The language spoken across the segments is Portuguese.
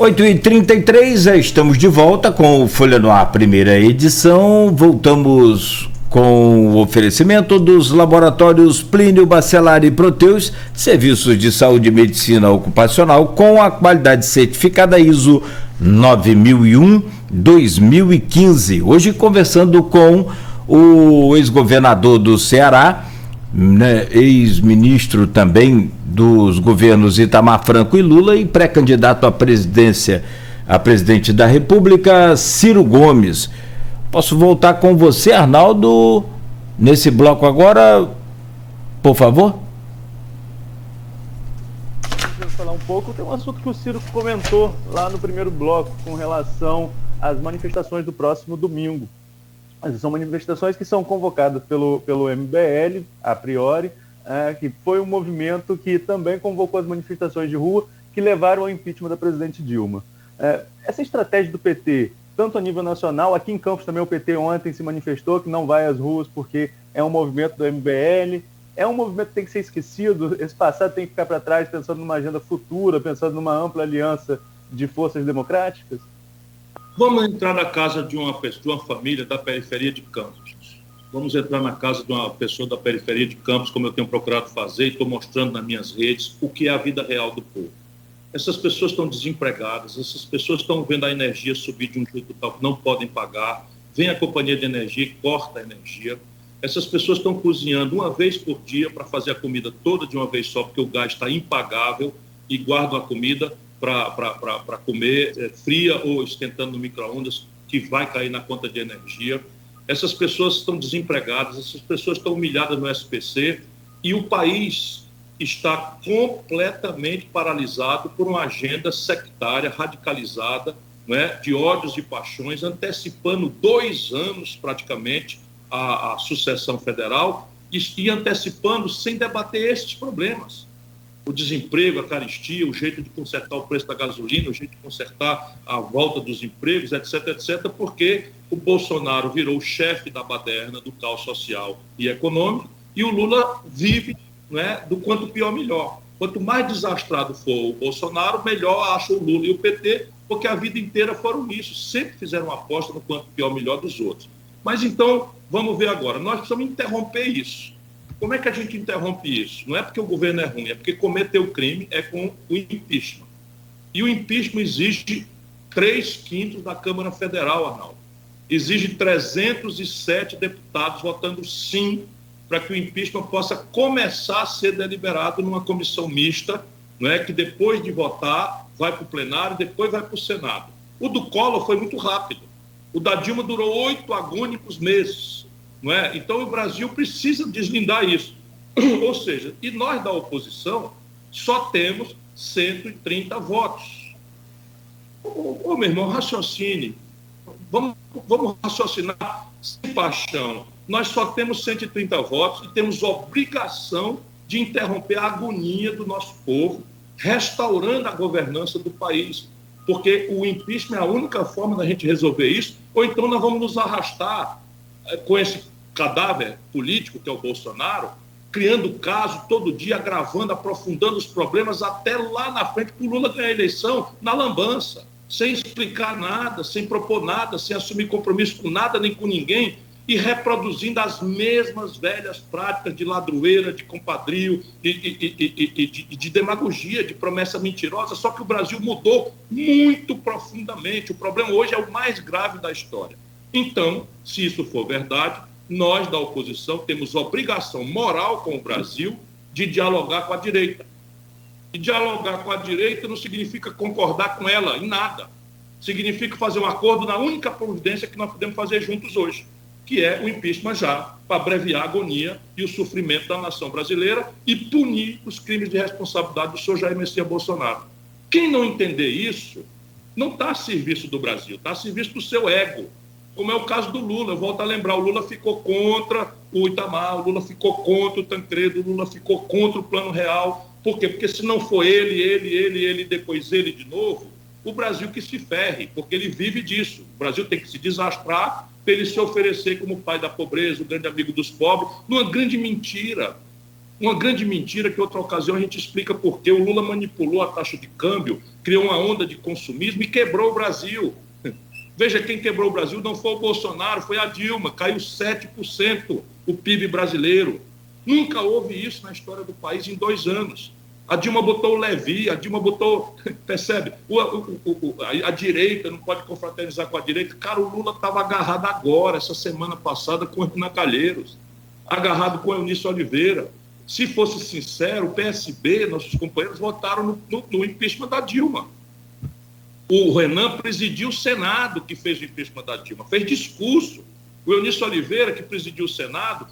8h33, estamos de volta com o Folha no Ar, primeira edição. Voltamos com o oferecimento dos laboratórios Plínio Bacelar e Proteus, serviços de saúde e medicina ocupacional com a qualidade certificada ISO 9001-2015. Hoje conversando com o ex-governador do Ceará, né, ex-ministro também dos governos Itamar Franco e Lula e pré-candidato à presidência, a presidente da República, Ciro Gomes. Posso voltar com você, Arnaldo, nesse bloco agora, por favor? Deixa eu falar um pouco. Tem um assunto que o Ciro comentou lá no primeiro bloco com relação às manifestações do próximo domingo. São manifestações que são convocadas pelo MBL, a priori, que foi um movimento que também convocou as manifestações de rua que levaram ao impeachment da presidente Dilma. Essa estratégia do PT, tanto a nível nacional, aqui em Campos também o PT ontem se manifestou que não vai às ruas porque é um movimento do MBL, é um movimento que tem que ser esquecido, esse passado tem que ficar para trás pensando numa agenda futura, pensando numa ampla aliança de forças democráticas? Vamos entrar na casa de uma família da periferia de Campos. Vamos entrar na casa de uma pessoa da periferia de Campos, como eu tenho procurado fazer, e estou mostrando nas minhas redes o que é a vida real do povo. Essas pessoas estão desempregadas, essas pessoas estão vendo a energia subir de um jeito tal que não podem pagar, vem a companhia de energia e corta a energia. Essas pessoas estão cozinhando uma vez por dia para fazer a comida toda de uma vez só, porque o gás está impagável, e guardam a comida para comer fria ou esquentando no micro-ondas, que vai cair na conta de energia. Essas pessoas estão desempregadas, essas pessoas estão humilhadas no SPC, e o país está completamente paralisado por uma agenda sectária, radicalizada, não é? De ódios e paixões, antecipando 2 anos praticamente a sucessão federal e antecipando sem debater esses problemas. O desemprego, a carestia, o jeito de consertar o preço da gasolina, o jeito de consertar a volta dos empregos, etc., etc., porque o Bolsonaro virou o chefe da baderna do caos social e econômico, e o Lula vive, né, do quanto pior, melhor. Quanto mais desastrado for o Bolsonaro, melhor acha o Lula e o PT, porque a vida inteira foram nisso, sempre fizeram uma aposta no quanto pior, melhor dos outros. Mas então, vamos ver agora, nós precisamos interromper isso. Como é que a gente interrompe isso? Não é porque o governo é ruim, é porque cometeu crime é com o impeachment. E o impeachment exige 3/5 da Câmara Federal, Arnaldo. Exige 307 deputados votando sim para que o impeachment possa começar a ser deliberado numa comissão mista, não é? Que depois de votar vai para o plenário, depois vai para o Senado. O do Collor foi muito rápido. O da Dilma durou 8 agônicos meses. Não é? Então, o Brasil precisa deslindar isso. Ou seja, e nós da oposição só temos 130 votos. Meu irmão, raciocine. Vamos raciocinar sem paixão. Nós só temos 130 votos e temos obrigação de interromper a agonia do nosso povo, restaurando a governança do país. Porque o impeachment é a única forma da gente resolver isso, ou então nós vamos nos arrastar com esse cadáver político que é o Bolsonaro, criando caso todo dia, agravando, aprofundando os problemas até lá na frente, para o Lula ganhar a eleição na lambança, sem explicar nada, sem propor nada, sem assumir compromisso com nada nem com ninguém, e reproduzindo as mesmas velhas práticas de ladroeira, de compadrio e de demagogia, de promessa mentirosa, só que o Brasil mudou muito profundamente. O problema hoje é o mais grave da história. Então, se isso for verdade, nós da oposição temos obrigação moral com o Brasil de dialogar com a direita. E dialogar com a direita não significa concordar com ela em nada. Significa fazer um acordo na única providência que nós podemos fazer juntos hoje, que é o impeachment já, para abreviar a agonia e o sofrimento da nação brasileira e punir os crimes de responsabilidade do senhor Jair Messias Bolsonaro. Quem não entender isso não está a serviço do Brasil, está a serviço do seu ego. Como é o caso do Lula, eu volto a lembrar, o Lula ficou contra o Itamar, o Lula ficou contra o Tancredo, o Lula ficou contra o Plano Real. Por quê? Porque se não for ele, depois ele de novo, o Brasil que se ferre, porque ele vive disso. O Brasil tem que se desastrar para ele se oferecer como pai da pobreza, o grande amigo dos pobres, numa grande mentira. Uma grande mentira que outra ocasião a gente explica por quê. O Lula manipulou a taxa de câmbio, criou uma onda de consumismo e quebrou o Brasil. Veja, quem quebrou o Brasil não foi o Bolsonaro, foi a Dilma. Caiu 7% o PIB brasileiro. Nunca houve isso na história do país em 2 anos. A Dilma botou o Levi, a Dilma botou... Percebe? A direita não pode confraternizar com a direita. Cara, o Lula estava agarrado agora, essa semana passada, com o Renan Calheiros. Agarrado com o Eunício Oliveira. Se fosse sincero, o PSB, nossos companheiros, votaram no impeachment da Dilma. O Renan presidiu o Senado, que fez o impeachment da Dilma, fez discurso. O Eunício Oliveira, que presidiu o Senado,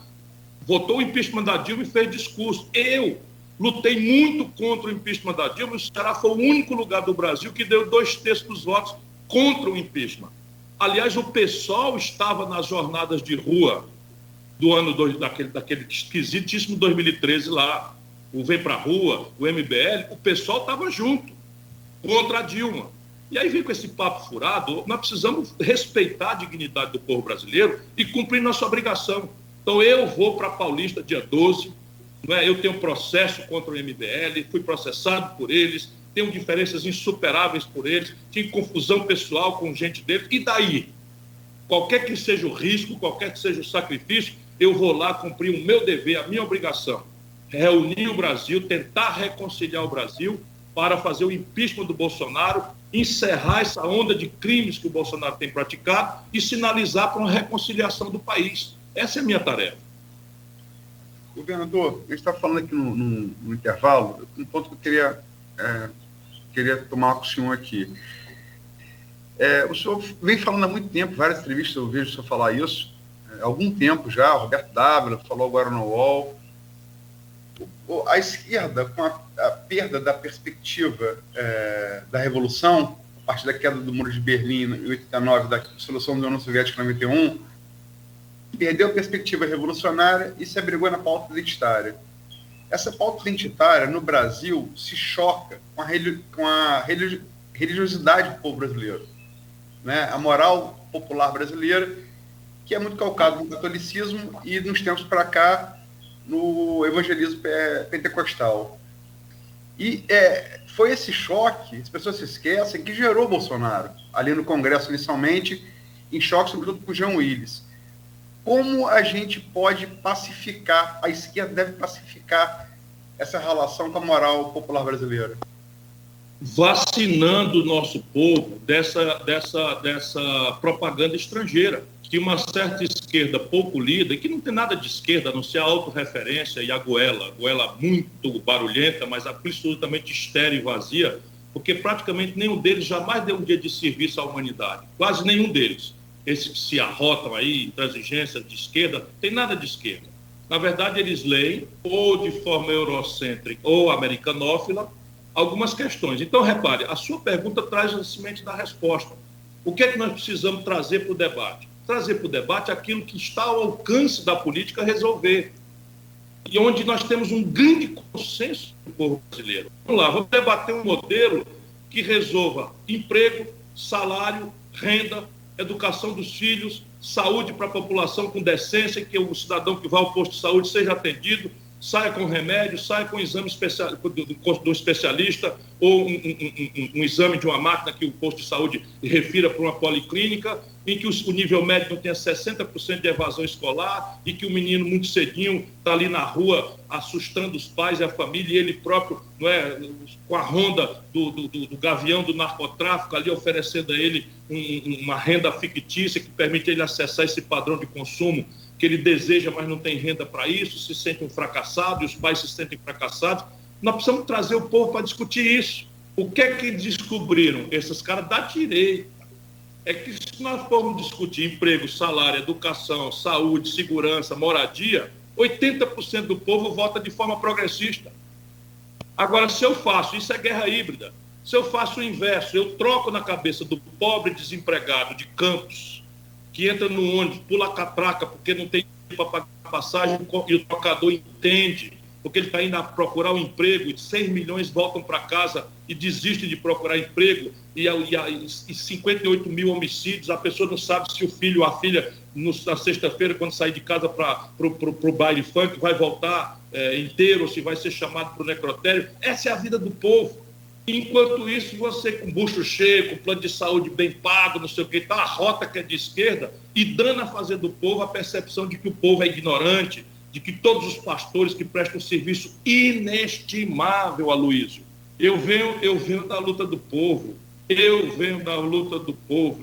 votou o impeachment da Dilma e fez discurso. Eu lutei muito contra o impeachment da Dilma, e o Ceará foi o único lugar do Brasil que deu 2/3 dos votos contra o impeachment. Aliás, o PSOL estava nas jornadas de rua do ano daquele esquisitíssimo 2013 lá, o Vem Pra Rua, o MBL, o PSOL estava junto, contra a Dilma. E aí vem com esse papo furado, nós precisamos respeitar a dignidade do povo brasileiro e cumprir nossa obrigação. Então eu vou para a Paulista dia 12, eu tenho processo contra o MBL, fui processado por eles, tenho diferenças insuperáveis por eles, tinha confusão pessoal com gente deles, e daí? Qualquer que seja o risco, qualquer que seja o sacrifício, eu vou lá cumprir o meu dever, a minha obrigação. Reunir o Brasil, tentar reconciliar o Brasil para fazer o impeachment do Bolsonaro, encerrar essa onda de crimes que o Bolsonaro tem praticado e sinalizar para uma reconciliação do país. Essa é a minha tarefa. Governador, a gente está falando aqui no intervalo, um ponto que eu queria tomar com o senhor aqui. O senhor vem falando há muito tempo, várias entrevistas eu vejo o senhor falar isso, há algum tempo já, o Roberto Dávila falou agora no UOL. A esquerda, com a perda da perspectiva da Revolução, a partir da queda do Muro de Berlim em 89, da dissolução da União Soviética em 91, perdeu a perspectiva revolucionária e se abrigou na pauta identitária. Essa pauta identitária, no Brasil, se choca com a religiosidade do povo brasileiro, né? A moral popular brasileira, que é muito calcada no catolicismo e, nos tempos para cá, no evangelismo pentecostal. E foi esse choque, as pessoas se esquecem, que gerou o Bolsonaro, ali no Congresso inicialmente, em choque sobretudo com o Jean Willis. Como a gente pode pacificar, a esquerda deve pacificar essa relação com a moral popular brasileira? Vacinando o nosso povo dessa propaganda estrangeira, que uma certa esquerda pouco lida, que não tem nada de esquerda, a não ser a autorreferência e a goela muito barulhenta, mas absolutamente estéril e vazia, porque praticamente nenhum deles jamais deu um dia de serviço à humanidade, quase nenhum deles. Esses que se arrotam aí, transigência de esquerda, tem nada de esquerda. Na verdade, eles leem, ou de forma eurocêntrica ou americanófila, algumas questões. Então, repare, a sua pergunta traz a semente da resposta. O que é que nós precisamos trazer para o debate? Trazer para o debate aquilo que está ao alcance da política resolver. E onde nós temos um grande consenso do povo brasileiro. Vamos lá, vamos debater um modelo que resolva emprego, salário, renda, educação dos filhos, saúde para a população com decência, que o cidadão que vai ao posto de saúde seja atendido, saia com remédio, saia com exame especial, do especialista, ou um exame de uma máquina que o posto de saúde refira para uma policlínica, em que o nível médio não tenha 60% de evasão escolar, e que o menino muito cedinho está ali na rua assustando os pais e a família, e ele próprio, com a ronda do gavião do narcotráfico, ali oferecendo a ele uma renda fictícia que permite ele acessar esse padrão de consumo que ele deseja, mas não tem renda para isso, se sente um fracassado, e os pais se sentem fracassados. Nós precisamos trazer o povo para discutir isso. O que é que descobriram esses caras da direita? É que se nós formos discutir emprego, salário, educação, saúde, segurança, moradia, 80% do povo vota de forma progressista. Agora, se eu faço, isso é guerra híbrida, se eu faço o inverso, eu troco na cabeça do pobre desempregado de Campos, que entra no ônibus, pula a catraca porque não tem para pagar passagem, e o trocador entende, porque ele está indo a procurar um emprego, e 6 milhões voltam para casa e desistem de procurar emprego, e 58 mil homicídios, a pessoa não sabe se o filho ou a filha, na sexta-feira, quando sair de casa para o baile funk, vai voltar inteiro, ou se vai ser chamado para o necrotério. Essa é a vida do povo. Enquanto isso, você com bucho cheio, com plano de saúde bem pago, não sei o que, tá, a rota que é de esquerda, e dando a fazer do povo a percepção de que o povo é ignorante, de que todos os pastores que prestam um serviço inestimável, Aloysio. Eu venho da luta do povo,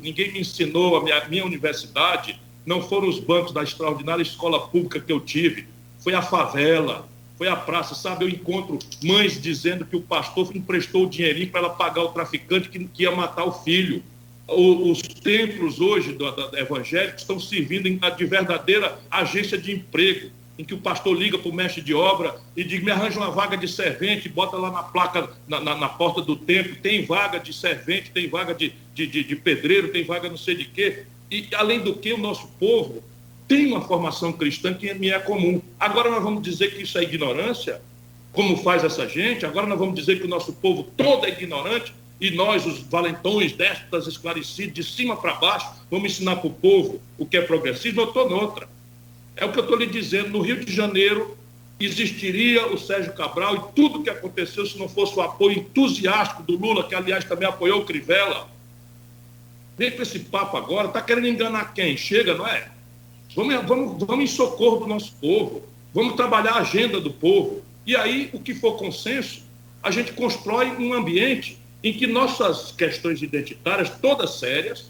Ninguém me ensinou, a minha universidade não foram os bancos da extraordinária escola pública que eu tive, foi a favela, foi a praça, sabe? Eu encontro mães dizendo que o pastor emprestou o dinheirinho para ela pagar o traficante que ia matar o filho. Os templos hoje evangélicos estão servindo de verdadeira agência de emprego, em que o pastor liga para o mestre de obra e diz: me arranja uma vaga de servente, bota lá na placa, na porta do templo, tem vaga de servente, tem vaga de pedreiro, tem vaga não sei de quê. E, além do que, o nosso povo tem uma formação cristã que me é comum. Agora nós vamos dizer que isso é ignorância, como faz essa gente? Agora nós vamos dizer que o nosso povo todo é ignorante e nós, os valentões, déspotas, esclarecidos, de cima para baixo, vamos ensinar para o povo o que é progressismo? Eu estou noutra. É o que eu estou lhe dizendo. No Rio de Janeiro existiria o Sérgio Cabral e tudo o que aconteceu se não fosse o apoio entusiástico do Lula, que, aliás, também apoiou o Crivella. Vem com esse papo agora, está querendo enganar quem? Chega, não é? Vamos em socorro do nosso povo, vamos trabalhar a agenda do povo. E aí, o que for consenso, a gente constrói um ambiente em que nossas questões identitárias, todas sérias,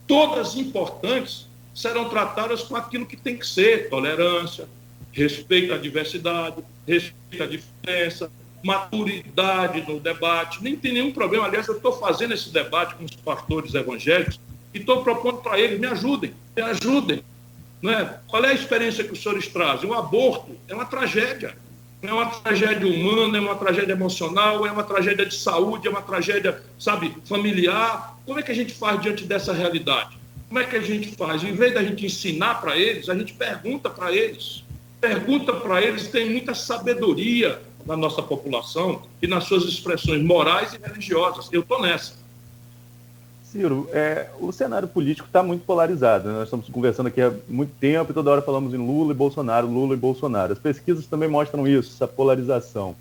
todas importantes, serão tratadas com aquilo que tem que ser: tolerância, respeito à diversidade, respeito à diferença, maturidade no debate. Nem tem nenhum problema. Aliás, eu estou fazendo esse debate com os pastores evangélicos e estou propondo para eles: me ajudem. Não é? Qual é a experiência que os senhores trazem? O aborto é uma tragédia. É uma tragédia humana, é uma tragédia emocional, é uma tragédia de saúde, é uma tragédia, sabe, familiar. Como é que a gente faz diante dessa realidade? Como é que a gente faz? Em vez da gente ensinar para eles, a gente pergunta para eles. Tem muita sabedoria na nossa população e nas suas expressões morais e religiosas. Eu estou nessa. Ciro, o cenário político está muito polarizado, né? Nós estamos conversando aqui há muito tempo e toda hora falamos em Lula e Bolsonaro. As pesquisas também mostram isso, essa polarização.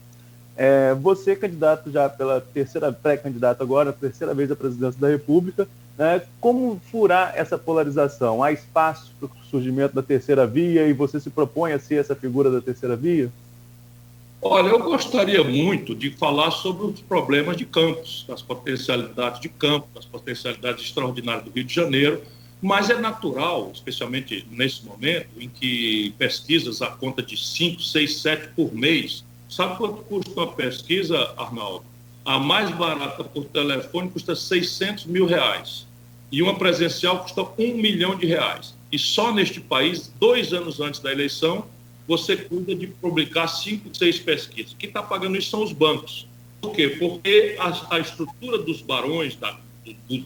Você, candidato já pré-candidato agora, terceira vez à presidência da República, né? Como furar essa polarização? Há espaço para o surgimento da terceira via e você se propõe a ser essa figura da terceira via? Olha, eu gostaria muito de falar sobre os problemas de Campos, das potencialidades de Campos, das potencialidades extraordinárias do Rio de Janeiro, mas é natural, especialmente nesse momento, em que pesquisas a conta de 5, 6, 7 por mês. Sabe quanto custa uma pesquisa, Arnaldo? A mais barata por telefone custa R$600 mil. E uma presencial custa R$1 milhão. E só neste país, 2 anos antes da eleição, você cuida de publicar 5, 6 pesquisas. Quem está pagando isso são os bancos. Por quê? Porque a estrutura dos barões,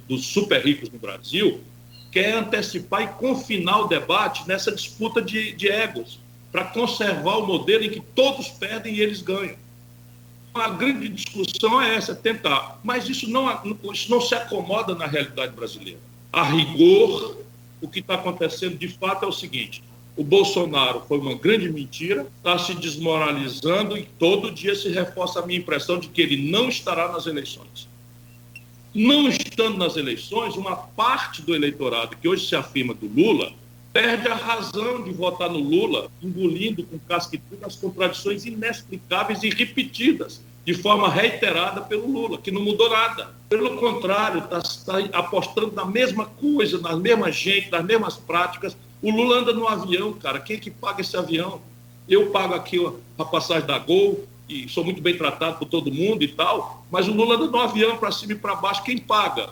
dos super ricos no Brasil, quer antecipar e confinar o debate nessa disputa de egos, para conservar o modelo em que todos perdem e eles ganham. A grande discussão é essa, tentar. Mas isso não se acomoda na realidade brasileira. A rigor, o que está acontecendo de fato é o seguinte: o Bolsonaro foi uma grande mentira, está se desmoralizando e todo dia se reforça a minha impressão de que ele não estará nas eleições. Não estando nas eleições, uma parte do eleitorado que hoje se afirma do Lula perde a razão de votar no Lula, engolindo com casca e tudo as contradições inexplicáveis e repetidas de forma reiterada pelo Lula, que não mudou nada. Pelo contrário, está apostando na mesma coisa, na mesma gente, nas mesmas práticas. O Lula anda no avião, cara. Quem é que paga esse avião? Eu pago aqui a passagem da Gol e sou muito bem tratado por todo mundo e tal, mas o Lula anda no avião para cima e para baixo. Quem paga?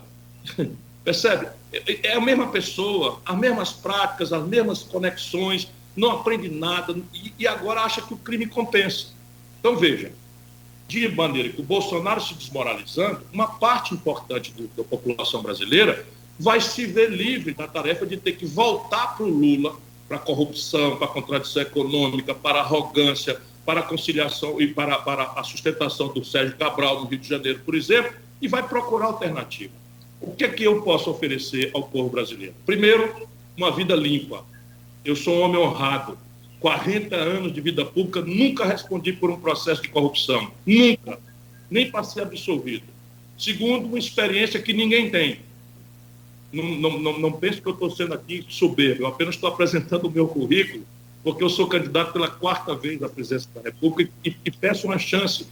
Percebe? É a mesma pessoa, as mesmas práticas, as mesmas conexões, não aprende nada e agora acha que o crime compensa. Então, veja, de maneira que o Bolsonaro se desmoralizando, uma parte importante da população brasileira vai se ver livre da tarefa de ter que voltar para o Lula, para a corrupção, para a contradição econômica, para a arrogância, para a conciliação e para a sustentação do Sérgio Cabral no Rio de Janeiro, por exemplo, e vai procurar alternativa. O que é que eu posso oferecer ao povo brasileiro? Primeiro, uma vida limpa. Eu sou um homem honrado. 40 anos de vida pública, nunca respondi por um processo de corrupção. Nunca. Nem para ser absolvido. Segundo, uma experiência que ninguém tem. Não pense que eu estou sendo aqui soberbo. Eu apenas estou apresentando o meu currículo, porque eu sou candidato pela 4ª vez à presidência da República e peço uma chance,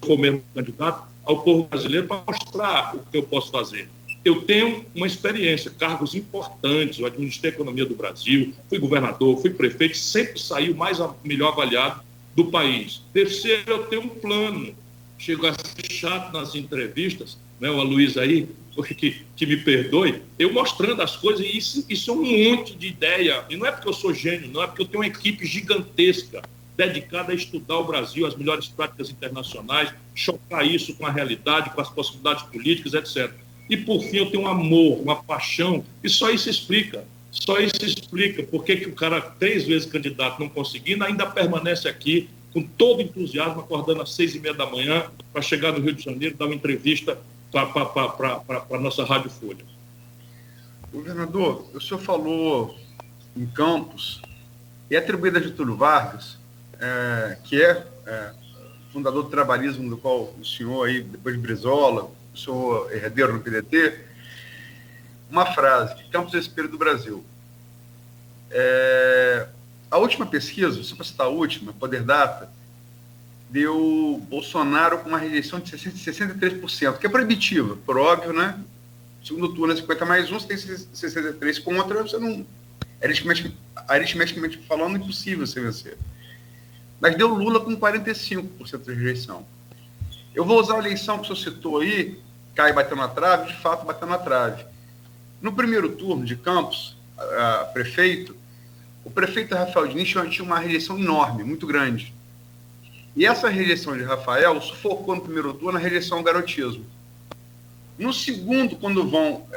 como mesmo candidato, ao povo brasileiro para mostrar o que eu posso fazer. Eu tenho uma experiência, cargos importantes, eu administrei a economia do Brasil, fui governador, fui prefeito, sempre saí o melhor avaliado do país. Terceiro, eu tenho um plano. Chego a ser chato nas entrevistas, né, o Aloysio aí, que me perdoe, eu mostrando as coisas, e isso é um monte de ideia. E não é porque eu sou gênio, não, é porque eu tenho uma equipe gigantesca, dedicada a estudar o Brasil, as melhores práticas internacionais, chocar isso com a realidade, com as possibilidades políticas, etc. E, por fim, eu tenho um amor, uma paixão, e só isso explica. Só isso explica por que o cara, 3 vezes candidato, não conseguindo, ainda permanece aqui com todo entusiasmo, acordando às 6h30 da manhã, para chegar no Rio de Janeiro, dar uma entrevista para a nossa Rádio Folha. Governador, o senhor falou em Campos, e atribuída a Getúlio Vargas, que é fundador do trabalhismo, do qual o senhor, aí, depois de Brizola, o senhor herdeiro no PDT, uma frase, que Campos é o espelho do Brasil. A última pesquisa, só para citar a última, Poder Data, deu Bolsonaro com uma rejeição de 63%, que é proibitiva, por óbvio, né? Segundo turno é 50+1, você tem 63 contra, você não... Aritmeticamente falando, impossível você vencer. Mas deu Lula com 45% de rejeição. Eu vou usar a eleição que o senhor citou aí, Caio bateu na trave, de fato bateu na trave. No primeiro turno de Campos, o prefeito Rafael Diniz tinha uma rejeição enorme, muito grande. E essa rejeição de Rafael sufocou no primeiro turno a rejeição ao garotismo. No segundo, quando vão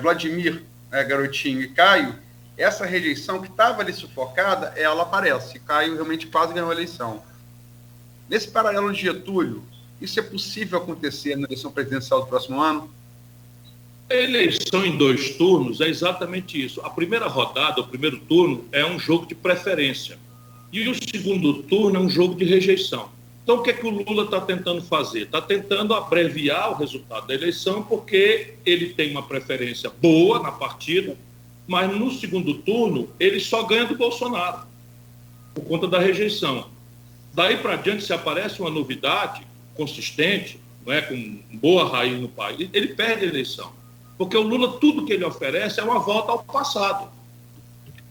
Vladimir, Garotinho e Caio, essa rejeição que estava ali sufocada, ela aparece. Caio realmente quase ganhou a eleição. Nesse paralelo de Getúlio, isso é possível acontecer na eleição presidencial do próximo ano? A eleição em 2 turnos é exatamente isso. A primeira rodada, o primeiro turno, é um jogo de preferência. E o segundo turno é um jogo de rejeição. Então, o que é que o Lula está tentando fazer? Está tentando abreviar o resultado da eleição, porque ele tem uma preferência boa na partida, mas no segundo turno ele só ganha do Bolsonaro, por conta da rejeição. Daí para diante, se aparece uma novidade consistente, não é, com boa raiz no país, ele perde a eleição. Porque o Lula, tudo que ele oferece é uma volta ao passado.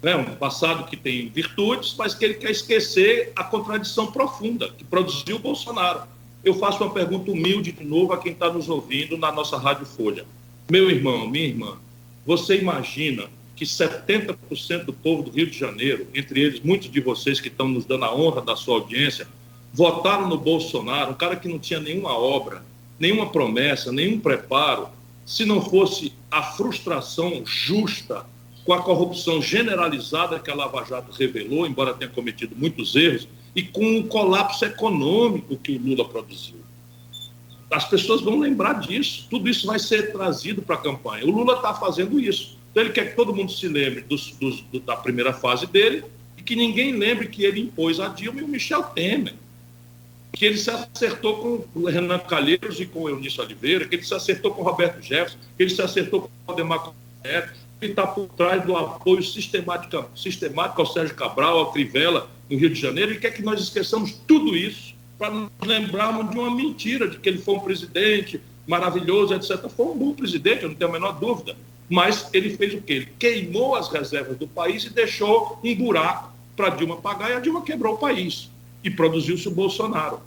Um passado que tem virtudes, mas que ele quer esquecer a contradição profunda que produziu o Bolsonaro. Eu faço uma pergunta humilde de novo a quem está nos ouvindo na nossa Rádio Folha. Meu irmão, minha irmã, você imagina que 70% do povo do Rio de Janeiro, entre eles muitos de vocês que estão nos dando a honra da sua audiência, votaram no Bolsonaro, um cara que não tinha nenhuma obra, nenhuma promessa, nenhum preparo, se não fosse a frustração justa com a corrupção generalizada que a Lava Jato revelou, embora tenha cometido muitos erros, e com o colapso econômico que o Lula produziu. As pessoas vão lembrar disso, tudo isso vai ser trazido para a campanha. O Lula está fazendo isso. Então ele quer que todo mundo se lembre da primeira fase dele e que ninguém lembre que ele impôs a Dilma e o Michel Temer, que ele se acertou com o Renan Calheiros e com o Eunício Oliveira, que ele se acertou com o Roberto Jefferson, que ele se acertou com o Aldemar Neto, que está por trás do apoio sistemático ao Sérgio Cabral, ao Crivella, no Rio de Janeiro. Ele quer que nós esqueçamos tudo isso para nos lembrarmos de uma mentira, de que ele foi um presidente maravilhoso, etc. Foi um bom presidente, eu não tenho a menor dúvida. Mas ele fez o quê? Ele queimou as reservas do país e deixou um buraco para Dilma pagar, e a Dilma quebrou o país. E produziu-se o Bolsonaro.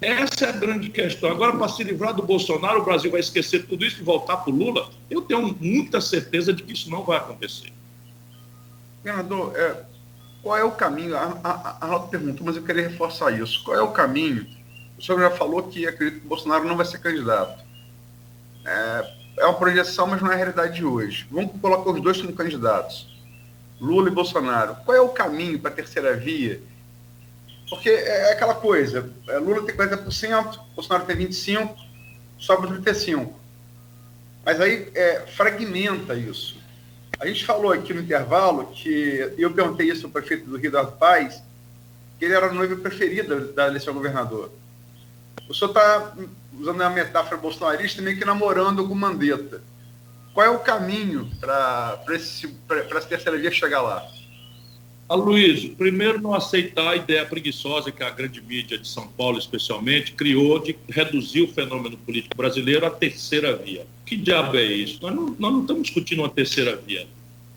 Essa é a grande questão. Agora, para se livrar do Bolsonaro, o Brasil vai esquecer tudo isso e voltar para o Lula? Eu tenho muita certeza de que isso não vai acontecer. Governador, qual é o caminho? A Arnaldo perguntou, mas eu queria reforçar isso. Qual é o caminho? O senhor já falou que acredita que o Bolsonaro não vai ser candidato. É uma projeção, mas não é a realidade de hoje. Vamos colocar os dois como candidatos, Lula e Bolsonaro. Qual é o caminho para a terceira via Porque é aquela coisa, Lula tem 40%, Bolsonaro tem 25%, sobra 35%. Mas aí fragmenta isso. A gente falou aqui no intervalo que, eu perguntei isso ao prefeito do Rio, Eduardo Paes, que ele era a noiva preferida da eleição governador. O senhor está usando a metáfora bolsonarista, meio que namorando com Mandetta. Qual é o caminho para essa terceira via chegar lá? Aloysio, primeiro, não aceitar a ideia preguiçosa que a grande mídia de São Paulo, especialmente, criou de reduzir o fenômeno político brasileiro à terceira via. Que diabo é isso? Nós não estamos discutindo uma terceira via.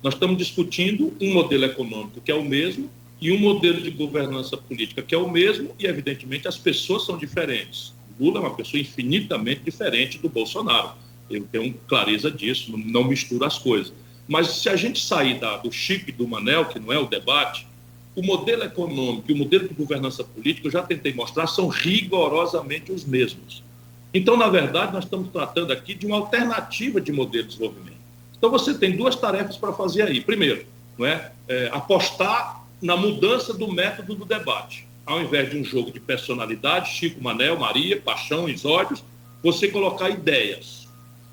Nós estamos discutindo um modelo econômico que é o mesmo e um modelo de governança política que é o mesmo e, evidentemente, as pessoas são diferentes. Lula é uma pessoa infinitamente diferente do Bolsonaro. Eu tenho clareza disso, não misturo as coisas. Mas se a gente sair do Chico e do Manel, que não é o debate, o modelo econômico e o modelo de governança política, eu já tentei mostrar, são rigorosamente os mesmos. Então, na verdade, nós estamos tratando aqui de uma alternativa de modelo de desenvolvimento. Então, você tem duas tarefas para fazer aí. Primeiro, apostar na mudança do método do debate. Ao invés de um jogo de personalidade, Chico, Manel, Maria, paixão, exódios, você colocar ideias.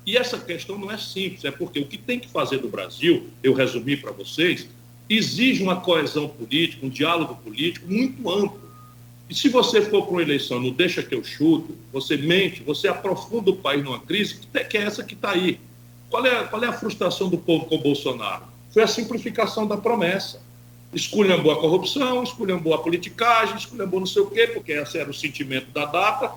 E essa questão não é simples, é porque o que tem que fazer no Brasil, eu resumi para vocês, exige uma coesão política, um diálogo político muito amplo. E se você for para uma eleição, não deixa que eu chuto, você mente, você aprofunda o país numa crise, que é essa que está aí. Qual é a frustração do povo com o Bolsonaro? Foi a simplificação da promessa. Esculhambou a corrupção, esculhambou a politicagem, esculhambou não sei o quê, porque esse era o sentimento da data.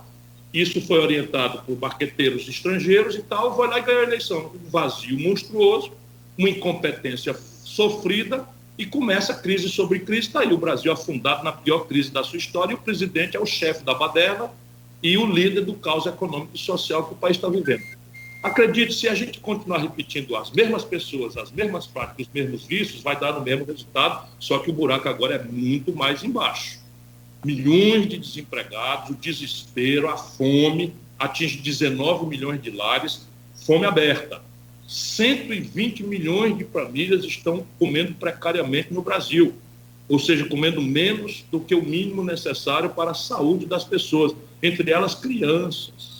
Isso foi orientado por marqueteiros estrangeiros e tal, vai lá e ganha a eleição. Um vazio monstruoso, uma incompetência sofrida e começa a crise sobre crise. Está aí o Brasil afundado na pior crise da sua história e o presidente é o chefe da baderna e o líder do caos econômico e social que o país está vivendo. Acredite, se a gente continuar repetindo as mesmas pessoas, as mesmas práticas, os mesmos vícios, vai dar no mesmo resultado, só que o buraco agora é muito mais embaixo. Milhões de desempregados, o desespero, a fome, atinge 19 milhões de lares, fome aberta. 120 milhões de famílias estão comendo precariamente no Brasil, ou seja, comendo menos do que o mínimo necessário para a saúde das pessoas, entre elas crianças.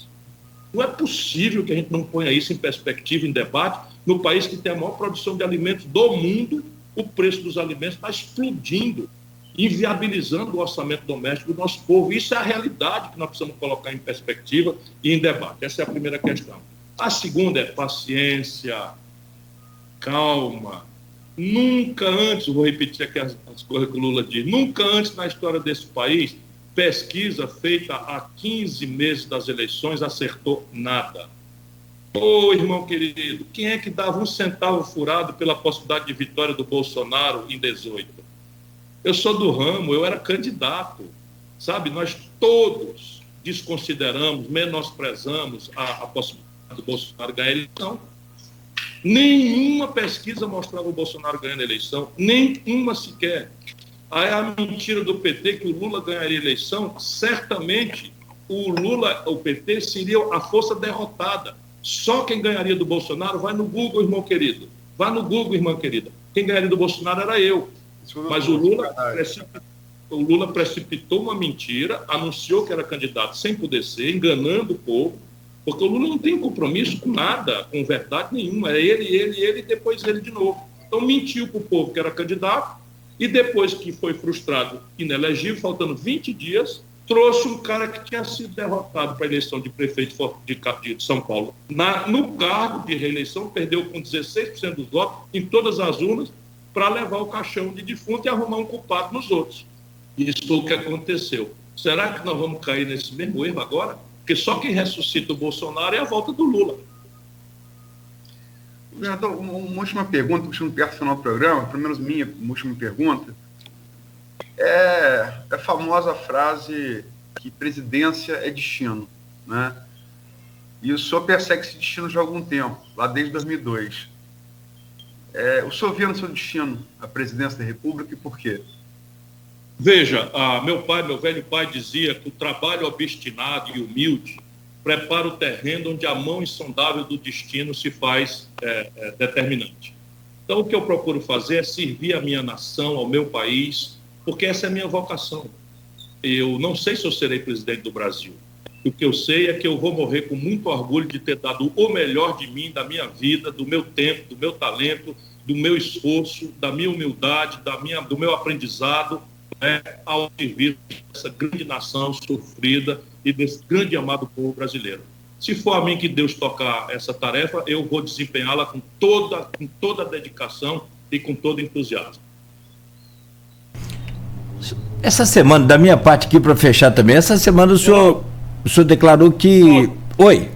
Não é possível que a gente não ponha isso em perspectiva, em debate, no país que tem a maior produção de alimentos do mundo, o preço dos alimentos está explodindo, inviabilizando o orçamento doméstico do nosso povo. Isso é a realidade que nós precisamos colocar em perspectiva e em debate. Essa é a primeira questão. A segunda é paciência, calma. Nunca antes, vou repetir aqui as coisas que o Lula diz, nunca antes na história desse país, pesquisa feita há 15 meses das eleições acertou nada. Ô, irmão querido, quem é que dava um centavo furado pela possibilidade de vitória do Bolsonaro em 18? Eu sou do ramo, eu era candidato, sabe? Nós todos desconsideramos, menosprezamos a possibilidade do Bolsonaro ganhar a eleição. Nenhuma pesquisa mostrava o Bolsonaro ganhando a eleição, nenhuma sequer. Aí a mentira do PT que o Lula ganharia a eleição, certamente o PT seria a força derrotada. Só quem ganharia do Bolsonaro, vai no Google, irmão querido. Vai no Google, irmã querida. Quem ganharia do Bolsonaro era eu. Mas o Lula precipitou uma mentira, anunciou que era candidato sem poder ser, enganando o povo, porque o Lula não tem compromisso com nada, com verdade nenhuma. É ele e depois ele de novo. Então mentiu para o povo que era candidato e depois que foi frustrado, inelegível, faltando 20 dias, trouxe um cara que tinha sido derrotado para a eleição de prefeito de São Paulo. No cargo de reeleição, perdeu com 16% dos votos em todas as urnas, para levar o caixão de defunto e arrumar um culpado nos outros. Isso foi o que aconteceu. Será que nós vamos cair nesse mesmo erro agora? Porque só quem ressuscita o Bolsonaro é a volta do Lula. Governador, uma última pergunta, puxando perto do final do programa, pelo menos minha última pergunta, é a famosa frase que presidência é destino, né? E o senhor persegue esse destino já há algum tempo, lá desde 2002. O senhor via no seu destino a presidência da República e por quê? Veja, meu velho pai dizia que o trabalho obstinado e humilde prepara o terreno onde a mão insondável do destino se faz determinante. Então, o que eu procuro fazer é servir a minha nação, ao meu país, porque essa é a minha vocação. Eu não sei se eu serei presidente do Brasil. O que eu sei é que eu vou morrer com muito orgulho de ter dado o melhor de mim, da minha vida, do meu tempo, do meu talento, do meu esforço, da minha humildade, do meu aprendizado, né, ao serviço dessa grande nação sofrida e desse grande e amado povo brasileiro. Se for a mim que Deus tocar essa tarefa, eu vou desempenhá-la com toda a dedicação e com todo entusiasmo. Essa semana, da minha parte aqui para fechar também, essa semana o senhor declarou que... Oi.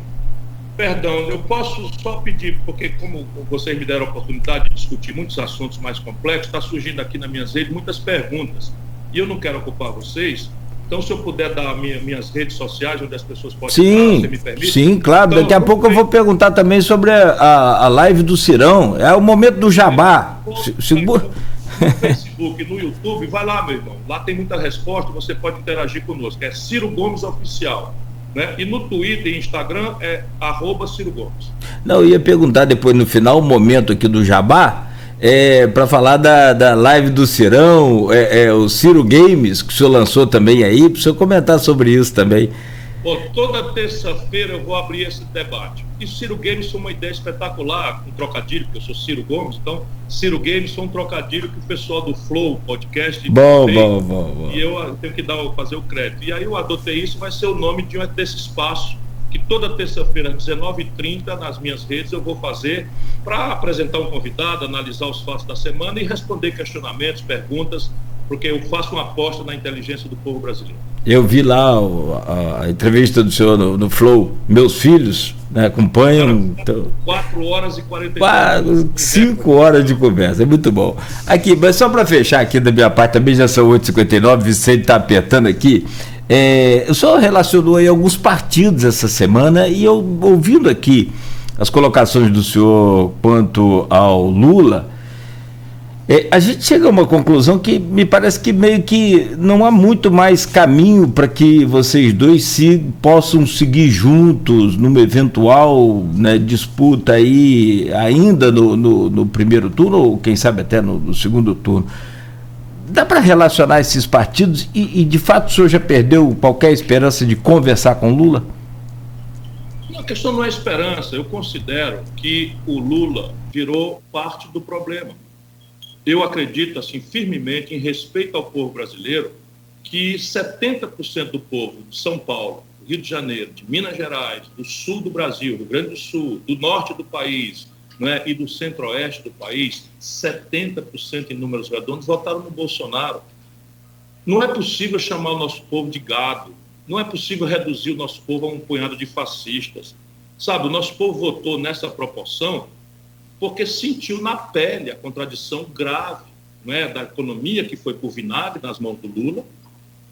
Perdão, eu posso só pedir, porque como vocês me deram a oportunidade de discutir muitos assuntos mais complexos, está surgindo aqui nas minhas redes muitas perguntas, e eu não quero ocupar vocês, então se eu puder dar minhas redes sociais, onde as pessoas podem entrar, você me permite? Sim, claro, então, daqui a pouco eu vou perguntar também sobre a live do Cirão, é o momento do jabá. No Facebook, no YouTube, vai lá, meu irmão, lá tem muita resposta, você pode interagir conosco, é Ciro Gomes Oficial. Né? E no Twitter e Instagram é @Ciro Gomes. Não, eu ia perguntar depois no final, o momento aqui do jabá, para falar da live do Cirão, o Ciro Games, que o senhor lançou também aí, para o senhor comentar sobre isso também. Bom, toda terça-feira eu vou abrir esse debate. E Ciro Games foi uma ideia espetacular, um trocadilho, porque eu sou Ciro Gomes, então Ciro Games foi um trocadilho que o pessoal do Flow Podcast bom. E eu tenho que fazer o crédito. E aí eu adotei isso, vai ser o nome desse espaço, que toda terça-feira, às 19h30, nas minhas redes, eu vou fazer para apresentar um convidado, analisar os fatos da semana e responder questionamentos, perguntas, porque eu faço uma aposta na inteligência do povo brasileiro. Eu vi lá a entrevista do senhor no Flow, meus filhos, né, acompanham. 4 horas e 40 5 horas de conversa, é muito bom. Aqui, mas só para fechar aqui da minha parte, também já são 8h59, Vicente está apertando aqui. O senhor relacionou aí alguns partidos essa semana e eu, ouvindo aqui as colocações do senhor quanto ao Lula, a gente chega a uma conclusão que me parece que meio que não há muito mais caminho para que vocês dois possam seguir juntos numa eventual, né, disputa aí ainda no primeiro turno, ou quem sabe até no segundo turno. Dá para relacionar esses partidos e de fato o senhor já perdeu qualquer esperança de conversar com Lula? A questão não é esperança, eu considero que o Lula virou parte do problema. Eu acredito, assim, firmemente, em respeito ao povo brasileiro, que 70% do povo de São Paulo, do Rio de Janeiro, de Minas Gerais, do sul do Brasil, Rio Grande do Sul, do norte do país, né, e do centro-oeste do país, 70% em números redondos, votaram no Bolsonaro. Não é possível chamar o nosso povo de gado, não é possível reduzir o nosso povo a um punhado de fascistas. Sabe, o nosso povo votou nessa proporção porque sentiu na pele a contradição grave, né, da economia que foi por vinagre nas mãos do Lula,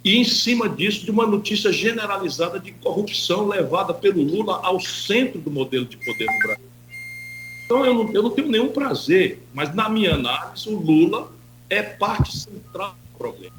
e em cima disso de uma notícia generalizada de corrupção levada pelo Lula ao centro do modelo de poder no Brasil. Então eu não tenho nenhum prazer, mas na minha análise o Lula é parte central do problema.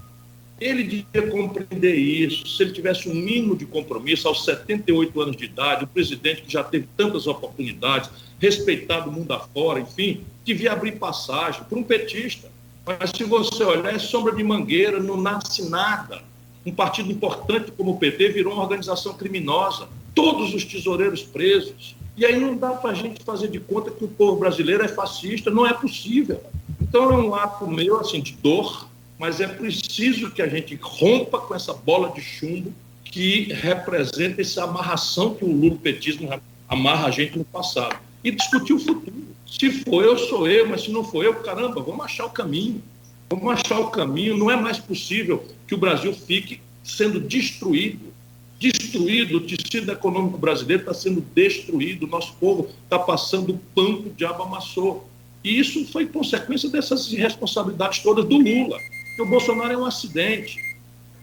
Ele devia compreender isso, se ele tivesse um mínimo de compromisso aos 78 anos de idade, o presidente que já teve tantas oportunidades, respeitado o mundo afora, enfim, devia abrir passagem para um petista. Mas se você olhar, é sombra de mangueira, não nasce nada. Um partido importante como o PT virou uma organização criminosa, todos os tesoureiros presos. E aí não dá para a gente fazer de conta que o povo brasileiro é fascista, não é possível. Então é um ato meu, assim, de dor, mas é preciso que a gente rompa com essa bola de chumbo que representa essa amarração que o lulopetismo amarra a gente no passado. E discutir o futuro. Se for eu, sou eu, mas se não for eu, caramba, vamos achar o caminho. Vamos achar o caminho. Não é mais possível que o Brasil fique sendo destruído. O tecido econômico brasileiro está sendo destruído, o nosso povo está passando o pão que o diabo amassou. E isso foi consequência dessas irresponsabilidades todas do Lula. Porque o Bolsonaro é um acidente.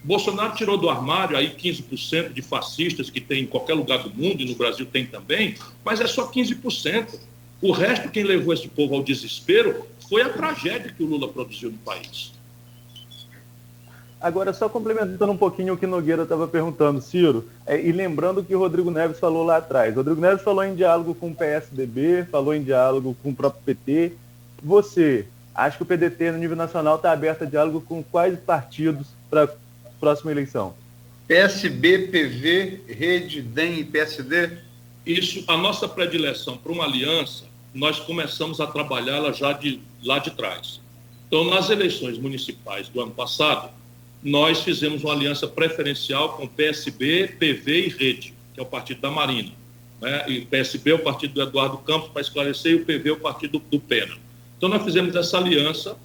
O Bolsonaro tirou do armário aí 15% de fascistas que tem em qualquer lugar do mundo, e no Brasil tem também, mas é só 15%. O resto, quem levou esse povo ao desespero, foi a tragédia que o Lula produziu no país. Agora, só complementando um pouquinho o que Nogueira estava perguntando, Ciro, e lembrando o que o Rodrigo Neves falou lá atrás. O Rodrigo Neves falou em diálogo com o PSDB, falou em diálogo com o próprio PT. Você acha que o PDT, no nível nacional, está aberto a diálogo com quais partidos para próxima eleição? PSB, PV, Rede, DEM e PSD? Isso, a nossa predileção para uma aliança, nós começamos a trabalhá-la já lá de trás. Então, nas eleições municipais do ano passado, nós fizemos uma aliança preferencial com PSB, PV e Rede, que é o partido da Marina, né? E o PSB é o partido do Eduardo Campos, para esclarecer, e o PV é o partido do Pena. Então, nós fizemos essa aliança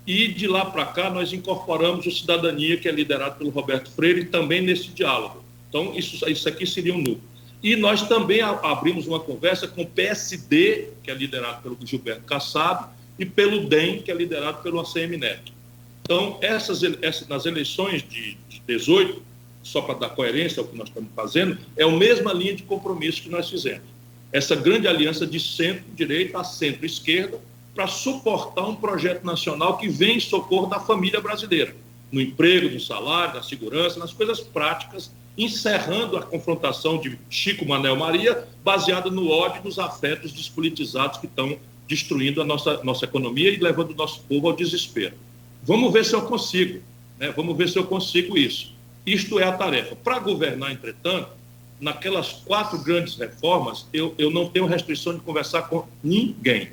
e, de lá para cá, nós incorporamos o Cidadania, que é liderado pelo Roberto Freire, também nesse diálogo. Então, isso aqui seria um núcleo. E nós também abrimos uma conversa com o PSD, que é liderado pelo Gilberto Kassab, e pelo DEM, que é liderado pelo ACM Neto. Então, nas eleições de 18, só para dar coerência ao que nós estamos fazendo, é a mesma linha de compromisso que nós fizemos. Essa grande aliança de centro-direita a centro-esquerda para suportar um projeto nacional que vem em socorro da família brasileira, no emprego, no salário, na segurança, nas coisas práticas, encerrando a confrontação de Chico, Manel, Maria, baseada no ódio e nos afetos despolitizados que estão destruindo a nossa economia e levando o nosso povo ao desespero. Vamos ver se eu consigo, né? Vamos ver se eu consigo isso. Isto é a tarefa. Para governar, entretanto, naquelas 4 grandes reformas, eu não tenho restrição de conversar com ninguém.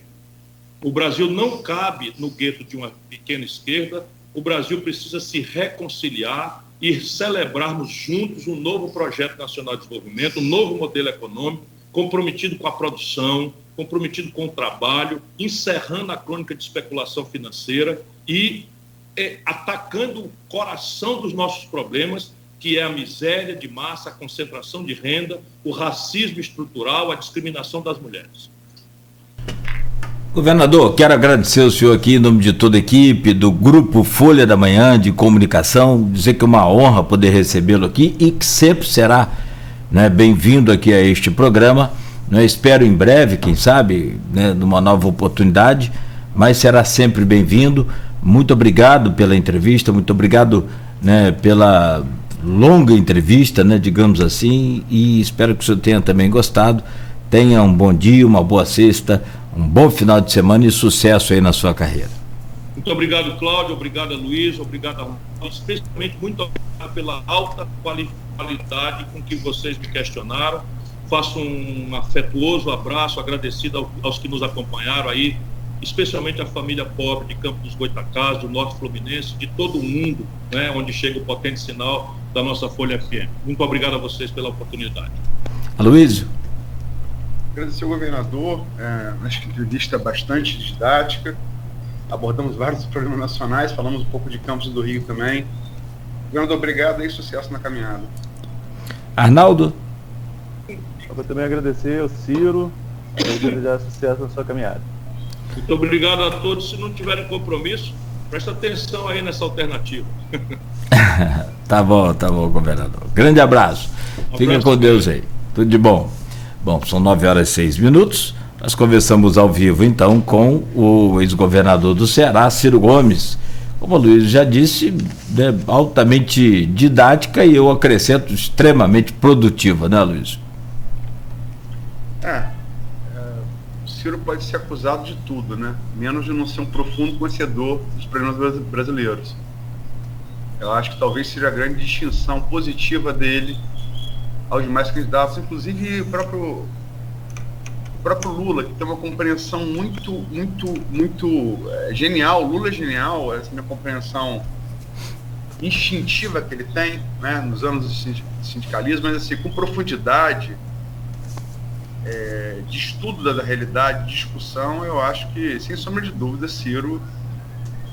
O Brasil não cabe no gueto de uma pequena esquerda. O Brasil precisa se reconciliar e celebrarmos juntos um novo projeto nacional de desenvolvimento, um novo modelo econômico, comprometido com a produção, comprometido com o trabalho, encerrando a crônica de especulação financeira e atacando o coração dos nossos problemas, que é a miséria de massa, a concentração de renda, o racismo estrutural, a discriminação das mulheres. Governador, quero agradecer ao senhor aqui em nome de toda a equipe do Grupo Folha da Manhã de Comunicação, dizer que é uma honra poder recebê-lo aqui e que sempre será, né, bem-vindo aqui a este programa. Espero em breve, quem sabe, né, numa nova oportunidade, mas será sempre bem-vindo. Muito obrigado pela entrevista, muito obrigado, né, pela longa entrevista, né, digamos assim, e espero que o senhor tenha também gostado. Tenha um bom dia, uma boa sexta, um bom final de semana e sucesso aí na sua carreira. Muito obrigado, Cláudio, obrigado, Luiz, obrigado, especialmente muito obrigado pela alta qualidade com que vocês me questionaram. Faço um afetuoso abraço, agradecido aos que nos acompanharam aí, especialmente a família pobre de Campos dos Goytacazes, do Norte Fluminense, de todo o mundo, né, onde chega o potente sinal da nossa Folha FM. Muito obrigado a vocês pela oportunidade. Aloysio. Agradecer ao governador, acho que a entrevista é bastante didática, abordamos vários problemas nacionais, falamos um pouco de Campos do Rio também. Governador, obrigado e sucesso na caminhada. Arnaldo. Eu vou também agradecer ao Ciro e desejar sucesso na sua caminhada. Muito obrigado a todos. Se não tiverem compromisso, presta atenção aí nessa alternativa. Tá bom, governador. Grande abraço. Fica com Deus aí. Tudo de bom. Bom, são 9h06. Nós conversamos ao vivo, então, com o ex-governador do Ceará, Ciro Gomes. Como o Luiz já disse, né, altamente didática e eu acrescento extremamente produtiva, né, Luiz? O Ciro pode ser acusado de tudo, né? Menos de não ser um profundo conhecedor dos problemas brasileiros. Eu acho que talvez seja a grande distinção positiva dele aos demais candidatos, inclusive o próprio Lula, que tem uma compreensão muito genial. Lula é genial, essa minha compreensão instintiva que ele tem, né, nos anos de sindicalismo, mas assim, com profundidade de estudo da realidade, de discussão. Eu acho que, sem sombra de dúvida, Ciro,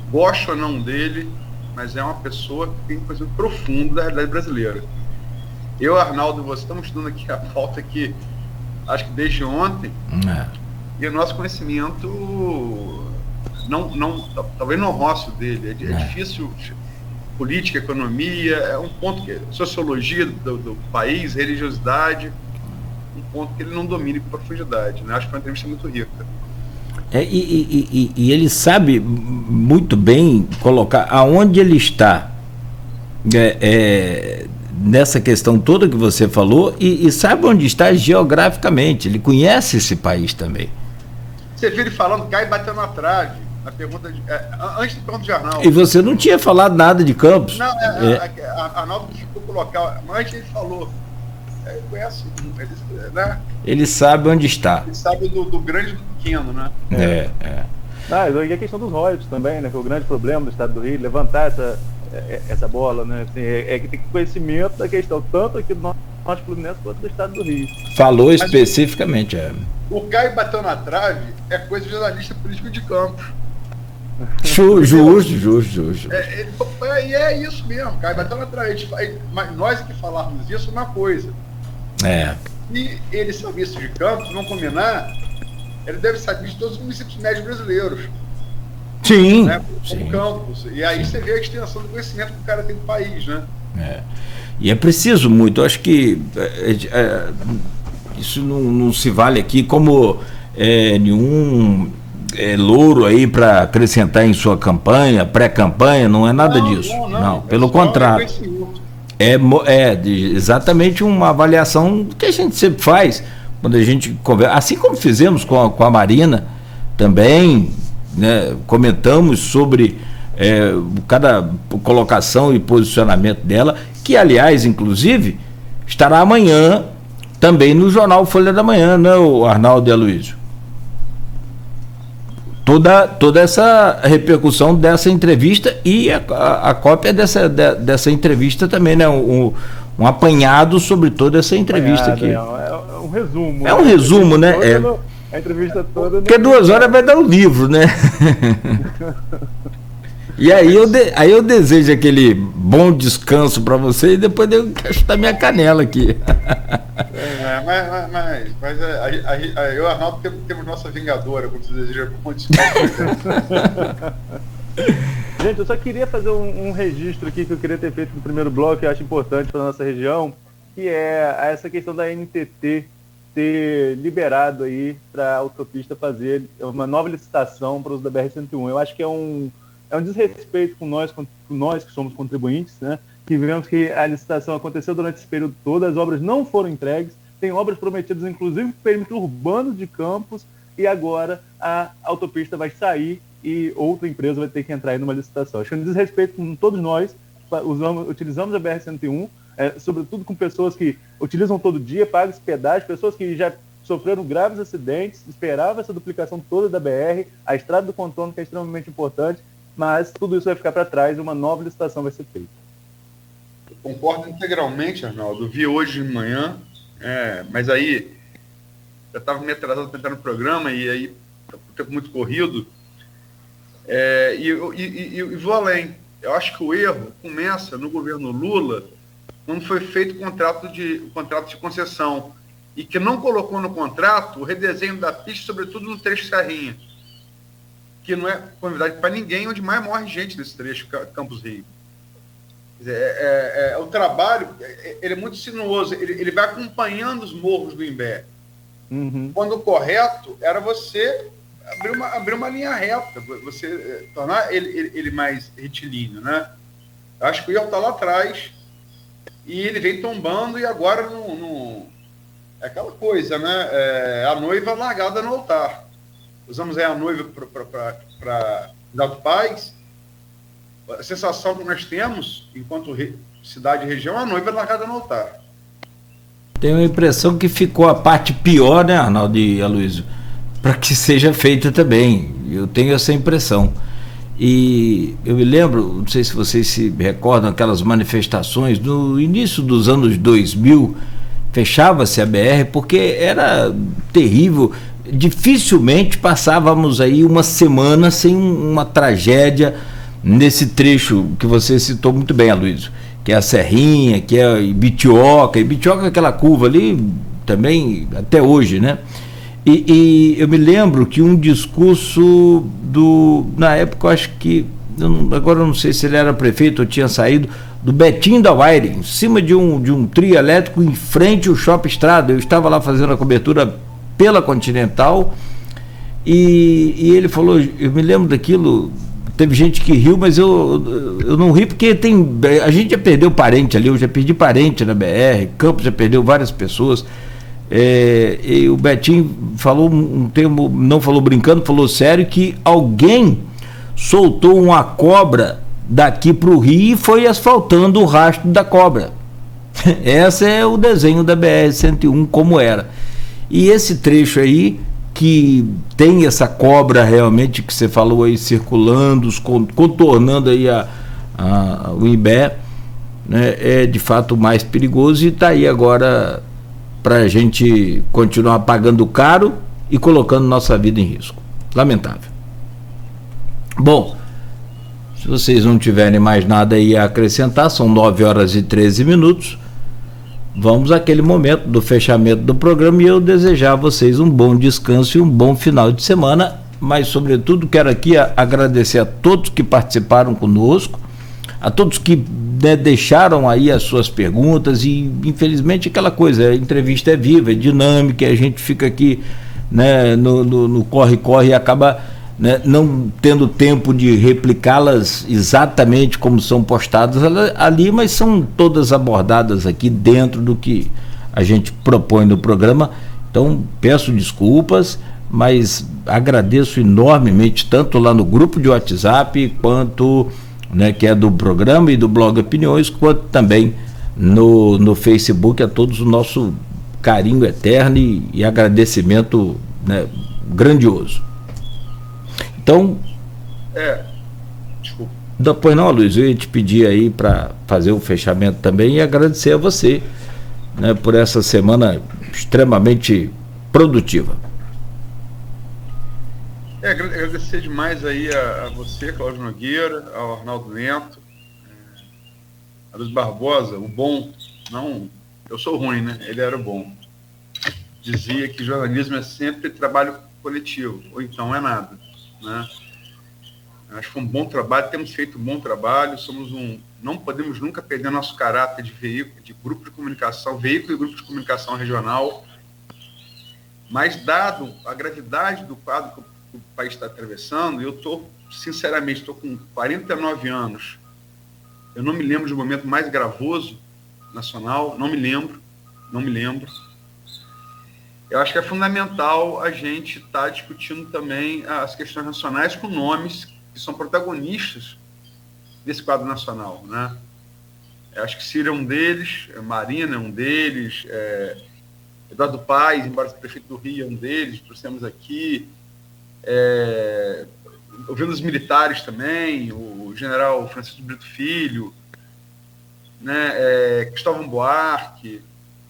gosto ou não dele, mas é uma pessoa que tem conhecimento profundo da realidade brasileira. Eu, Arnaldo e você estamos estudando aqui a pauta aqui, acho que desde ontem, e o nosso conhecimento talvez não roço dele, é difícil. Política, economia, é um ponto que sociologia do país, religiosidade, um ponto que ele não domina com profundidade, né? Acho que foi uma entrevista muito rica. E ele sabe muito bem colocar aonde ele está nessa questão toda que você falou e sabe onde está geograficamente. Ele conhece esse país também. Você viu ele falando, cai batendo na trave. na pergunta antes da pergunta de Arnaldo. E você não tinha falado nada de Campos? Não, Arnaldo ficou colocar, mas antes ele falou, conhece, né? Ele sabe onde está. Ele sabe do grande e do pequeno, né? E a questão dos royalties também, né? Que é o grande problema do Estado do Rio, levantar essa bola, né? Assim, que tem conhecimento da questão, tanto aqui do Norte Fluminense quanto do Estado do Rio. Falou especificamente, O Caio bateu na trave é coisa de jornalista político de campo. Justo. E é isso mesmo, Caio bateu na trave. Mas nós que falarmos isso é uma coisa. E ele sabe isso de campos, vamos combinar, ele deve saber de todos os municípios médios brasileiros. Sim. Né? Como campos. E aí você vê a extensão do conhecimento que o cara tem do país, né? E é preciso muito. Eu acho que isso não se vale aqui como nenhum louro aí para acrescentar em sua campanha, pré-campanha, não é nada disso. Não, pelo contrário. Exatamente uma avaliação que a gente sempre faz quando a gente conversa, assim como fizemos com a Marina também, né, comentamos sobre cada colocação e posicionamento dela, que aliás, inclusive, estará amanhã também no jornal Folha da Manhã, né, o Arnaldo e Aloysio? Toda essa repercussão dessa entrevista e a cópia dessa entrevista também, né? Um apanhado sobre toda essa entrevista aqui. É um resumo. É um resumo, né? A entrevista toda. Porque 2 horas vai dar um livro, né? E aí eu desejo aquele bom descanso para você e depois eu quero chutar minha canela aqui. Mas eu e o Arnaldo temos nossa vingadora, como você deseja bom descanso. Gente, eu só queria fazer um registro aqui que eu queria ter feito no primeiro bloco, que eu acho importante para a nossa região, que é essa questão da NTT ter liberado aí para a autopista fazer uma nova licitação para o uso da BR-101. Eu acho que é um desrespeito com nós que somos contribuintes, né? Que vemos que a licitação aconteceu durante esse período todo, as obras não foram entregues, tem obras prometidas, inclusive, no perímetro urbano de Campos, e agora a autopista vai sair e outra empresa vai ter que entrar aí numa licitação. Acho que é um desrespeito com todos nós, utilizamos a BR-101, sobretudo com pessoas que utilizam todo dia, pagam esse pedágio, pessoas que já sofreram graves acidentes, esperavam essa duplicação toda da BR, a estrada do contorno, que é extremamente importante, mas tudo isso vai ficar para trás e uma nova licitação vai ser feita. Eu concordo integralmente, Arnaldo. Vi hoje de manhã, mas aí já estava me atrasado para entrar no programa e aí o tempo muito corrido. E vou além. Eu acho que o erro começa no governo Lula, quando foi feito o contrato de concessão e que não colocou no contrato o redesenho da pista, sobretudo no trecho Serrinha, que não é novidade para ninguém, onde mais morre gente nesse trecho Campos Rio. O trabalho ele é muito sinuoso, ele vai acompanhando os morros do Imbé. Uhum. Quando o correto era você abrir uma linha reta, você tornar ele mais retilíneo, né? Eu acho que o erro está lá atrás e ele vem tombando e agora não é aquela coisa, né? A noiva largada no altar. Usamos aí a noiva para dar paz. A sensação que nós temos, enquanto cidade e região, a noiva largada no altar. Tenho a impressão que ficou a parte pior, né, Arnaldo e Aloysio, para que seja feita também. Eu tenho essa impressão. E eu me lembro, não sei se vocês se recordam, aquelas manifestações no início dos anos 2000, fechava-se a BR porque era terrível. Dificilmente passávamos aí uma semana sem uma tragédia nesse trecho que você citou muito bem, Aloysio, que é a Serrinha, que é Ibitioca. Ibitioca é aquela curva ali também até hoje, né? E eu me lembro que um discurso na época, eu acho que, agora eu não sei se ele era prefeito ou tinha saído, do Betinho da Waire, em cima de um trio elétrico em frente ao Shopping Estrada. Eu estava lá fazendo a cobertura pela Continental e ele falou, eu me lembro daquilo, teve gente que riu, mas eu não ri porque a gente já perdeu parente ali, eu já perdi parente na BR, Campos já perdeu várias pessoas, e o Betinho falou um termo, não falou brincando, falou sério, que alguém soltou uma cobra daqui para o Rio e foi asfaltando o rastro da cobra. Esse é o desenho da BR-101 como era. E esse trecho aí, que tem essa cobra realmente que você falou aí, circulando, contornando aí o Imbé, né, é de fato mais perigoso e está aí agora para a gente continuar pagando caro e colocando nossa vida em risco. Lamentável. Bom, se vocês não tiverem mais nada aí a acrescentar, são 9h13. Vamos àquele momento do fechamento do programa e eu desejar a vocês um bom descanso e um bom final de semana, mas sobretudo quero aqui agradecer a todos que participaram conosco, a todos que, né, deixaram aí as suas perguntas e infelizmente aquela coisa, a entrevista é viva, é dinâmica, a gente fica aqui, né, no corre-corre e acaba, né, não tendo tempo de replicá-las exatamente como são postadas ali, mas são todas abordadas aqui dentro do que a gente propõe no programa. Então peço desculpas, mas agradeço enormemente, tanto lá no grupo de WhatsApp quanto, né, que é do programa e do blog Opiniões, quanto também no Facebook, a todos o nosso carinho eterno e agradecimento, né, grandioso. Então, desculpa. Depois não, Luiz, eu ia te pedir aí para fazer o fechamento também e agradecer a você, né, por essa semana extremamente produtiva. Agradecer demais aí a você, Cláudio Nogueira, ao Arnaldo Lento, a Luiz Barbosa, o bom, não, eu sou ruim, né? Ele era o bom. Dizia que jornalismo é sempre trabalho coletivo, ou então é nada, né? Acho que foi um bom trabalho, temos feito um bom trabalho, não podemos nunca perder nosso caráter de veículo, de grupo de comunicação, veículo e grupo de comunicação regional, mas dado a gravidade do quadro que o país está atravessando, eu sinceramente, estou com 49 anos, eu não me lembro de um momento mais gravoso nacional, não me lembro. Eu acho que é fundamental a gente estar discutindo também as questões nacionais com nomes que são protagonistas desse quadro nacional, né? Eu acho que Ciro é um deles, Marina é um deles, Eduardo Paes, embora seja prefeito do Rio, é um deles, trouxemos aqui, ouvindo os militares também, o general Francisco Brito Filho, né, Cristóvão Buarque,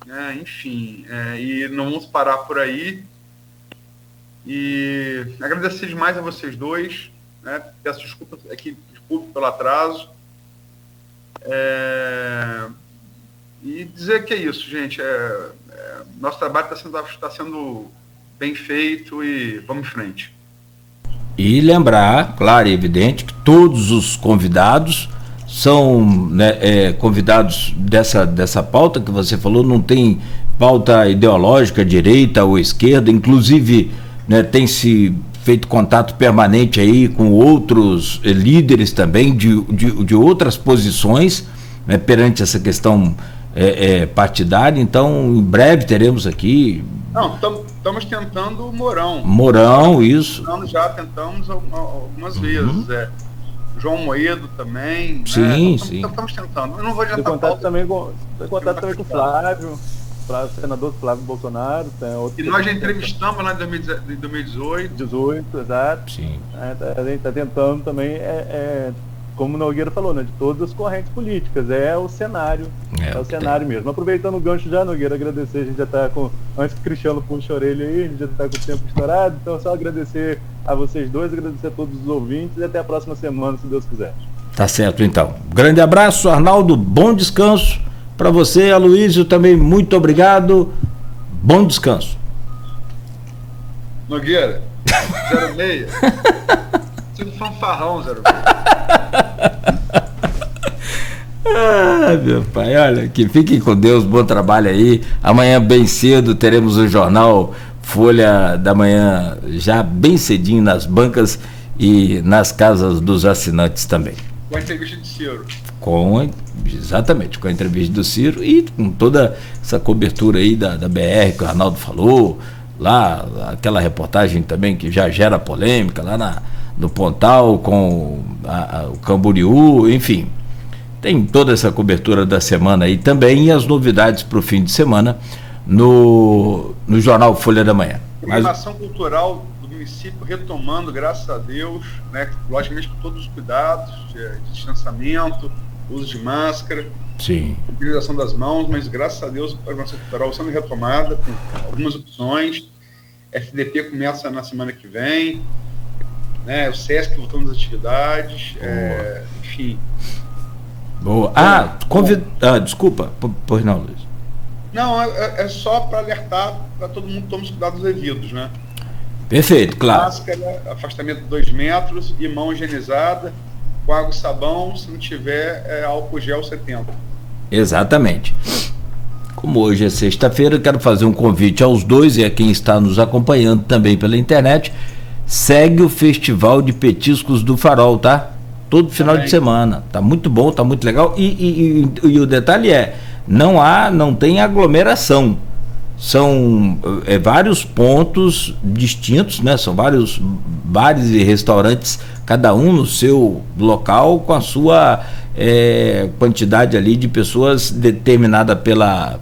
né, enfim, e não vamos parar por aí. E agradecer demais a vocês dois, né, peço desculpa aqui pelo atraso, e dizer que é isso, gente, nosso trabalho está sendo bem feito e vamos em frente. E lembrar, claro e evidente, que todos os convidados são, né, convidados dessa pauta que você falou, não tem pauta ideológica, direita ou esquerda, inclusive, né, tem se feito contato permanente aí com outros líderes também de outras posições, né, perante essa questão partidária. Então, em breve teremos aqui... Não, estamos tentando o Mourão. Mourão, isso. Já tentamos algumas vezes. João Moedo também. Sim, né? sim. Estamos tentando. Eu não vou adiantar contato também com o Flávio, senador Flávio Bolsonaro. E nós já entrevistamos lá em 2018. 18, exato. Sim. A gente está tentando também, como o Nogueira falou, né, de todas as correntes políticas, é o cenário, cenário mesmo. Aproveitando o gancho já, Nogueira, agradecer, a gente já está antes que o Cristiano puxe a orelha aí, a gente já está com o tempo estourado, então só agradecer a vocês dois, agradecer a todos os ouvintes e até a próxima semana, se Deus quiser. Tá certo, então. Grande abraço, Arnaldo, bom descanso para você, Aloysio, também muito obrigado, bom descanso. Nogueira, 06. Tudo fanfarrão, 06. Meu pai, olha, que fiquem com Deus, bom trabalho aí. Amanhã bem cedo teremos o jornal Folha da Manhã já bem cedinho nas bancas e nas casas dos assinantes também. Com a entrevista de Ciro. Exatamente, com a entrevista do Ciro e com toda essa cobertura aí da BR que o Arnaldo falou, lá aquela reportagem também que já gera polêmica lá no Pontal, com o Camboriú, enfim. Tem toda essa cobertura da semana aí também e as novidades para o fim de semana no Jornal Folha da Manhã. Programação cultural do município retomando, graças a Deus, né, logicamente com todos os cuidados, de distanciamento, uso de máscara, sim, utilização das mãos, mas graças a Deus a programação cultural sendo retomada com algumas opções. FDP começa na semana que vem, né, o SESC voltando às atividades, enfim. Boa. Desculpa, pois não, Luiz. Não, é só para alertar para todo mundo tomar os cuidados devidos, né? Perfeito, claro. Máscara, afastamento de 2 metros e mão higienizada, com água e sabão, se não tiver álcool gel 70. Exatamente. Como hoje é sexta-feira, eu quero fazer um convite aos dois e a quem está nos acompanhando também pela internet. Segue o Festival de Petiscos do Farol, tá? Todo final de semana. Tá muito bom, tá muito legal. E o detalhe não tem aglomeração. São vários pontos distintos, né? São vários bares e restaurantes, cada um no seu local, com a sua quantidade ali de pessoas determinada pela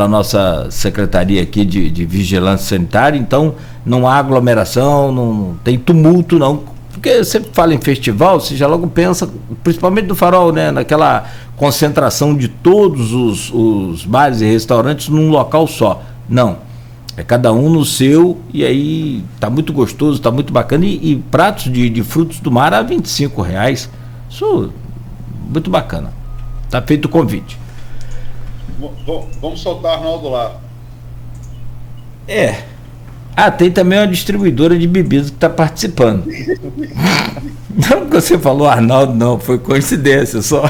nossa secretaria aqui de vigilância sanitária. Então não há aglomeração, não tem tumulto não. Porque você fala em festival, você já logo pensa, principalmente do Farol, né, naquela concentração de todos os bares e restaurantes num local só. Não, é cada um no seu, e aí tá muito gostoso, tá muito bacana, e pratos de frutos do mar a R$25. Isso, muito bacana. Tá feito o convite. Vamos soltar o Arnaldo lá. Tem também uma distribuidora de bebidas que está participando. Não que você falou Arnaldo, não, foi coincidência só.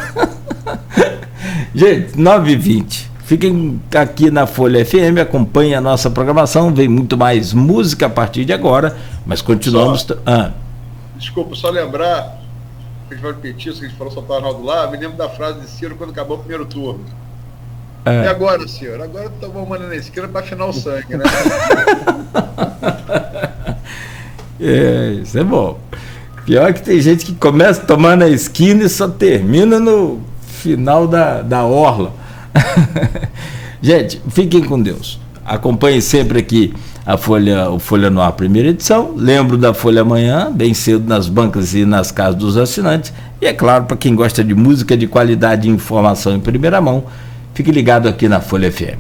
Gente, 9h20. Fiquem aqui na Folha FM, acompanhem a nossa programação, vem muito mais música a partir de agora, mas continuamos... Desculpa, só lembrar, a gente vai repetir isso que a gente falou, soltar o Arnaldo lá, me lembro da frase de Ciro quando acabou o primeiro turno. E agora, senhor? Agora tomou uma na esquina para afinar o sangue, né? Isso é bom. Pior que tem gente que começa a tomar na esquina e só termina no final da orla. Gente, fiquem com Deus. Acompanhem sempre aqui o Folha no Ar, primeira edição. Lembro da Folha amanhã, bem cedo, nas bancas e nas casas dos assinantes. E é claro, para quem gosta de música de qualidade e informação em primeira mão, fique ligado aqui na Folha FM.